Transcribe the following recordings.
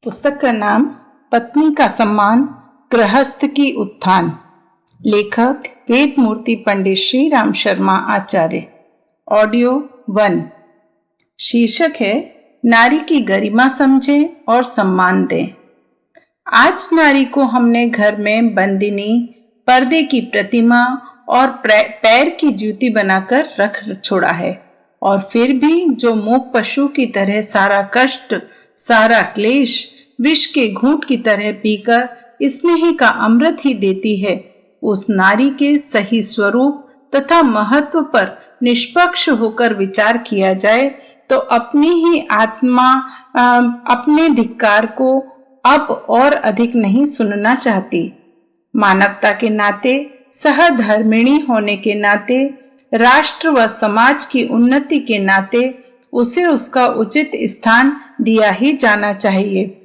पुस्तक का नाम पत्नी का सम्मान, गृहस्थ की उत्थान। लेखक वेदमूर्ति पंडित श्री राम शर्मा आचार्य। ऑडियो 1। शीर्षक है नारी की गरिमा समझें और सम्मान दें। आज नारी को हमने घर में बंदिनी, पर्दे की प्रतिमा और पैर की जूती बनाकर रख छोड़ा है, और फिर भी जो मूक पशु की तरह सारा कष्ट, सारा क्लेश विष के घूंट की तरह पीकर स्नेह का अमृत ही देती है, उस नारी के सही स्वरूप तथा महत्व पर निष्पक्ष होकर विचार किया जाए तो अपनी ही आत्मा अपने धिक्कार को अब और अधिक नहीं सुनना चाहती। मानवता के नाते, सहधर्मिणी होने के नाते, राष्ट्र व समाज की उन्नति के नाते उसे उसका उचित स्थान दिया ही जाना चाहिए।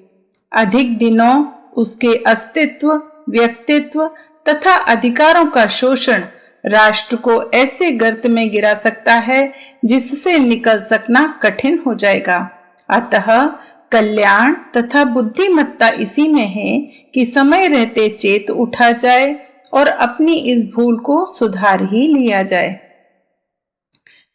अधिक दिनों उसके अस्तित्व, व्यक्तित्व तथा अधिकारों का शोषण राष्ट्र को ऐसे गर्त में गिरा सकता है जिससे निकल सकना कठिन हो जाएगा। अतः कल्याण तथा बुद्धिमत्ता इसी में है कि समय रहते चेत उठा जाए और अपनी इस भूल को सुधार ही लिया जाए।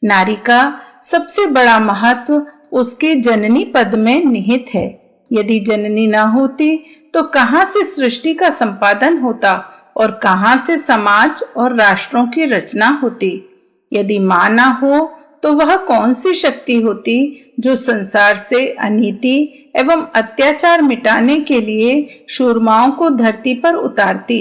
नारी का सबसे बड़ा महत्व उसके जननी पद में निहित है। यदि जननी न होती तो कहां से सृष्टि का संपादन होता और कहां से समाज और राष्ट्रों की रचना होती। यदि मां न हो तो वह कौन सी शक्ति होती जो संसार से अनीति एवं अत्याचार मिटाने के लिए शूरमाओं को धरती पर उतारती।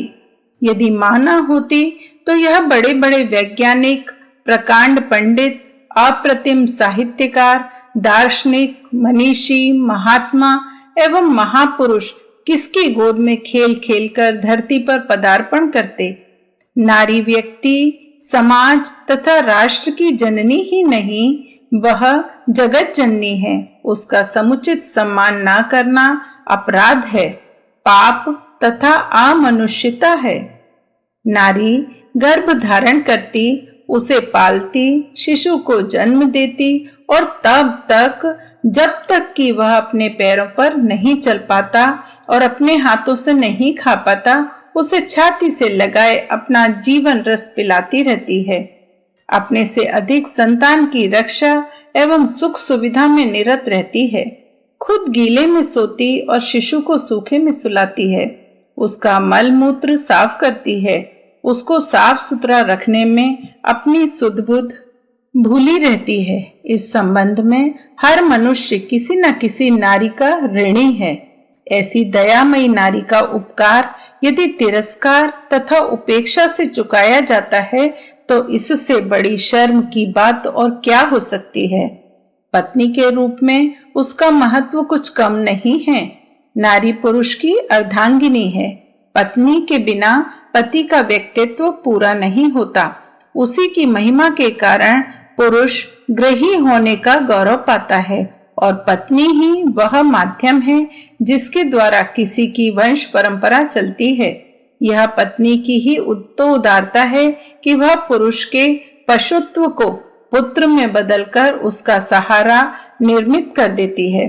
यदि मां न होती तो यह बड़े बड़े वैज्ञानिक, प्रकांड पंडित, अप्रतिम साहित्यकार, दार्शनिक, मनीषी, महात्मा एवं महापुरुष किसकी गोद में खेल खेल कर धरती पर पदार्पण करते। नारी व्यक्ति, समाज तथा राष्ट्र की जननी ही नहीं, वह जगत जननी है। उसका समुचित सम्मान न करना अपराध है, पाप तथा अमनुष्यता है। नारी गर्भ धारण करती, उसे पालती, शिशु को जन्म देती और तब तक जब तक कि वह अपने पैरों पर नहीं चल पाता और अपने हाथों से नहीं खा पाता, उसे छाती से लगाए अपना जीवन रस पिलाती रहती है। अपने से अधिक संतान की रक्षा एवं सुख सुविधा में निरत रहती है। खुद गीले में सोती और शिशु को सूखे में सुलाती है। उसका मल मूत्र साफ करती है। उसको साफ सुथरा रखने में अपनी सुध बुध भूली रहती है। इस संबंध में हर मनुष्य किसी न किसी नारी का ऋणी है। ऐसी दयामयी नारी का उपकार यदि तिरस्कार तथा उपेक्षा से चुकाया जाता है तो इससे बड़ी शर्म की बात और क्या हो सकती है। पत्नी के रूप में उसका महत्व कुछ कम नहीं है। नारी पुरुष की अर्धांगिनी है। पत्नी के बिना पति का व्यक्तित्व पूरा नहीं होता। उसी की महिमा के कारण पुरुष गृही होने का गौरव पाता है और पत्नी ही वह माध्यम है जिसके द्वारा किसी की वंश परंपरा चलती है। यह पत्नी की ही तो उदारता है कि वह पुरुष के पशुत्व को पुत्र में बदलकर उसका सहारा निर्मित कर देती है।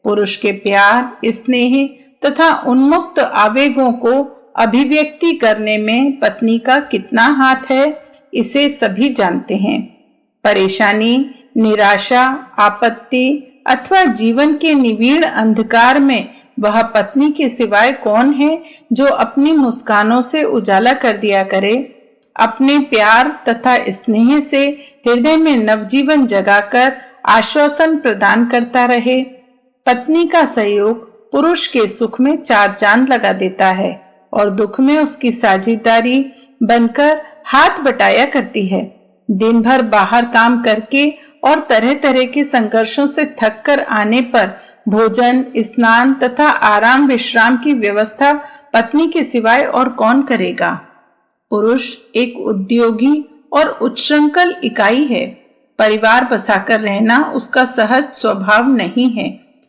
पुरुष के प्यार, स्नेह तथा उन्मुक्त आवेगों को अभिव्यक्ति करने में पत्नी का कितना हाथ है, इसे सभी जानते हैं। परेशानी, निराशा, आपत्ति अथवा जीवन के निविड़ अंधकार में वह पत्नी के सिवाय कौन है जो अपनी मुस्कानों से उजाला कर दिया करे, अपने प्यार तथा स्नेह से हृदय में नवजीवन जगाकर आश्वासन प्रदान करता रहे। पत्नी का सहयोग पुरुष के सुख में चार चांद लगा देता है और दुख में उसकी साझेदारी बनकर हाथ बटाया करती है। दिन भर बाहर काम करके और तरह तरह के संघर्षों से थक कर आने पर भोजन, स्नान तथा आराम विश्राम की व्यवस्था पत्नी के सिवाय और कौन करेगा। पुरुष एक उद्योगी और उच्छृंखल इकाई है। परिवार बसाकर रहना उसका सहज स्वभाव नहीं है।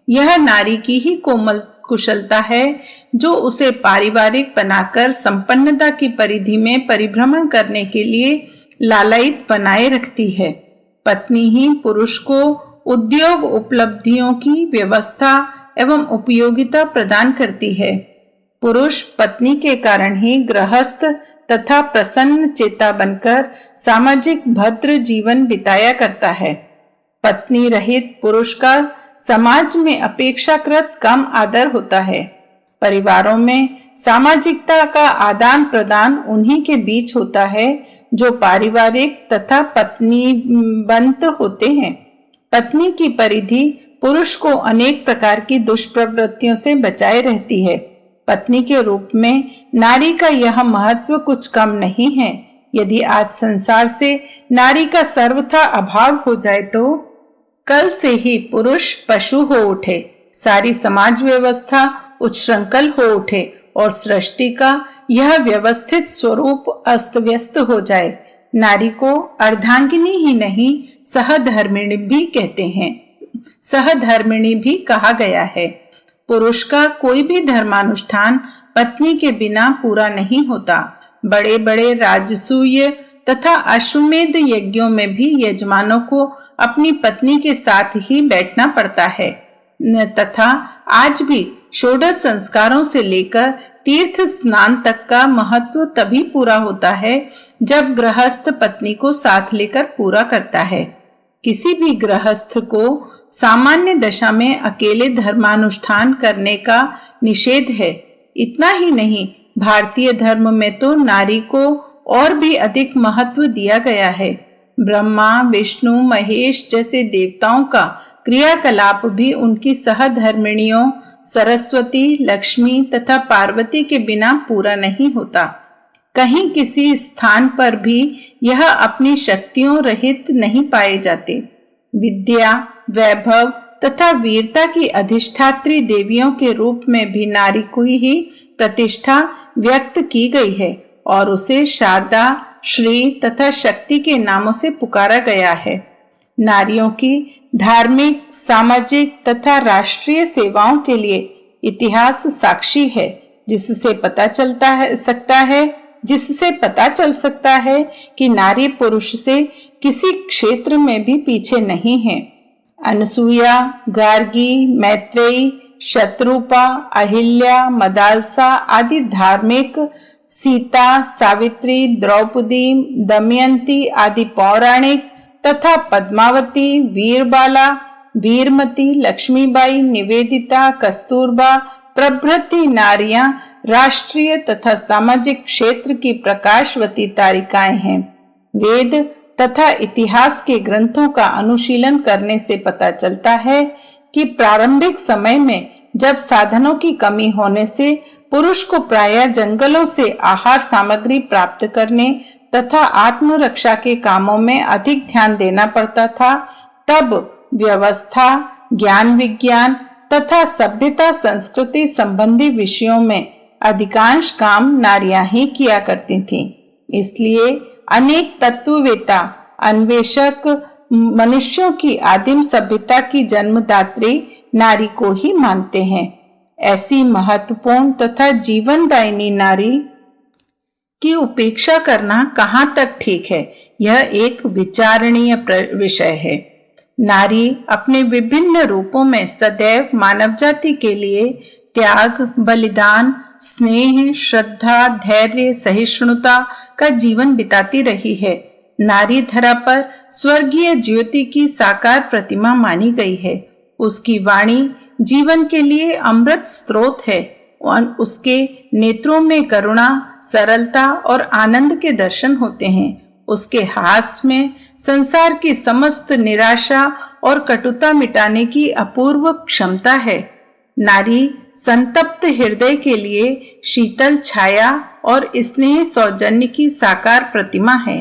यह नारी की ही कोमल कुशलता है जो उसे पारिवारिक बनाकर संपन्नता की परिधि में परिभ्रमण करने के लिए लालायित बनाए रखती है। पत्नी ही पुरुष को उद्योग उपलब्धियों की व्यवस्था एवं उपयोगिता प्रदान करती है। पुरुष पत्नी के कारण ही गृहस्थ तथा प्रसन्न चेता बनकर सामाजिक भद्र जीवन बिताया करता है। पत्नी रहित पुरुष का समाज में अपेक्षाकृत कम आदर होता है। परिवारों में सामाजिकता का आदान प्रदान उन्हीं के बीच होता है जो पारिवारिक तथा पत्नीवंत होते हैं। पत्नी की परिधि पुरुष को अनेक प्रकार की दुष्प्रवृत्तियों से बचाए रहती है। पत्नी के रूप में नारी का यह महत्व कुछ कम नहीं है। यदि आज संसार से नारी का सर्वथा अभाव हो जाए तो कल से ही पुरुष पशु हो उठे, सारी समाज व्यवस्था उच्छृंखल हो उठे और सृष्टि का यह व्यवस्थित स्वरूप अस्त व्यस्त हो जाए। नारी को अर्धांगिनी ही नहीं सहधर्मिणी भी कहते हैं, सहधर्मिणी भी कहा गया है। पुरुष का कोई भी धर्मानुष्ठान पत्नी के बिना पूरा नहीं होता। बड़े बड़े राजसूय तथा अश्वमेध यज्ञों में भी यजमानों को अपनी पत्नी के साथ ही बैठना पड़ता है तथा आज भी षोडश संस्कारों से लेकर तीर्थ स्नान तक का महत्व तभी पूरा होता है जब गृहस्थ पत्नी को साथ लेकर पूरा करता है। किसी भी गृहस्थ को सामान्य दशा में अकेले धर्मानुष्ठान करने का निषेध है। इतना ही नहीं, भारतीय धर्म में तो नारी को और भी अधिक महत्व दिया गया है। ब्रह्मा, विष्णु, महेश जैसे देवताओं का क्रियाकलाप भी उनकी सहधर्मिणियों सरस्वती, लक्ष्मी तथा पार्वती के बिना पूरा नहीं होता। कहीं किसी स्थान पर भी यह अपनी शक्तियों रहित नहीं पाए जाते। विद्या, वैभव तथा वीरता की अधिष्ठात्री देवियों के रूप में भी नारी को ही प्रतिष्ठा व्यक्त की गई है और उसे शारदा, श्री तथा शक्ति के नामों से पुकारा गया है। नारियों की धार्मिक, सामाजिक तथा राष्ट्रीय सेवाओं के लिए इतिहास साक्षी है, जिससे पता चल सकता है कि नारी पुरुष से किसी क्षेत्र में भी पीछे नहीं है। अनसुया, गार्गी, मैत्रेयी, शत्रुपा, अहिल्या, मदालसा आदि धार्मिक, सीता, सावित्री, द्रौपदी, दमयंती आदि पौराणिक तथा पद्मावती, वीरबाला, वीरमती, लक्ष्मीबाई, निवेदिता, कस्तूरबा प्रभृति नारियां राष्ट्रीय तथा सामाजिक क्षेत्र की प्रकाशवती तारिकाएं हैं। वेद तथा इतिहास के ग्रंथों का अनुशीलन करने से पता चलता है कि प्रारंभिक समय में जब साधनों की कमी होने से पुरुष को प्रायः जंगलों से आहार सामग्री प्राप्त करने तथा आत्मरक्षा के कामों में अधिक ध्यान देना पड़ता था, तब व्यवस्था, ज्ञान विज्ञान तथा सभ्यता संस्कृति संबंधी विषयों में अधिकांश काम नारियां ही किया करती थीं। इसलिए अनेक तत्ववेता, अन्वेषक मनुष्यों की आदिम सभ्यता की जन्मदात्री नारी को ही मानते हैं। ऐसी महत्वपूर्ण तथा जीवनदायिनी नारी की उपेक्षा करना कहाँ तक ठीक है, यह एक विचारणीय विषय है। नारी अपने विभिन्न रूपों में सदैव मानव जाति के लिए त्याग, बलिदान, स्नेह, श्रद्धा, धैर्य, सहिष्णुता का जीवन बिताती रही है। नारी धरा पर स्वर्गीय ज्योति की साकार प्रतिमा मानी गई है। उसकी वाणी जीवन के लिए अमृत स्रोत है और उसके नेत्रों में करुणा, सरलता और आनंद के दर्शन होते हैं। उसके हास्य में संसार की समस्त निराशा और कटुता मिटाने की अपूर्व क्षमता है। नारी संतप्त हृदय के लिए शीतल छाया और स्नेह सौजन्य की साकार प्रतिमा है।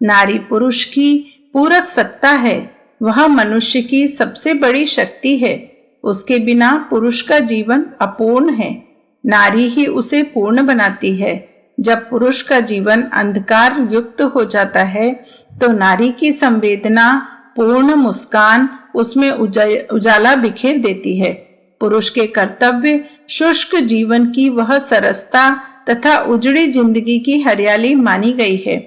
नारी पुरुष की पूरक सत्ता है। वह मनुष्य की सबसे बड़ी शक्ति है। उसके बिना पुरुष का जीवन अपूर्ण है। नारी ही उसे पूर्ण बनाती है। जब पुरुष का जीवन अंधकार युक्त हो जाता है तो नारी की संवेदना, पूर्ण मुस्कान उसमें उजाला बिखेर देती है। पुरुष के कर्तव्य शुष्क जीवन की वह सरसता तथा उजड़ी जिंदगी की हरियाली मानी गई है।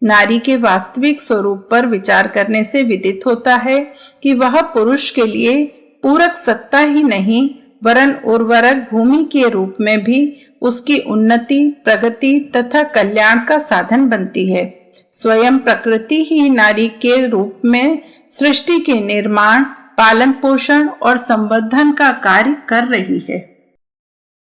नारी के वास्तविक स्वरूप पर विचार करने से विदित होता है कि वह पुरुष के लिए पूरक सत्ता ही नहीं वरन उर्वरक भूमि के रूप में भी उसकी उन्नति, प्रगति तथा कल्याण का साधन बनती है। स्वयं प्रकृति ही नारी के रूप में सृष्टि के निर्माण, पालन पोषण और संवर्धन का कार्य कर रही है।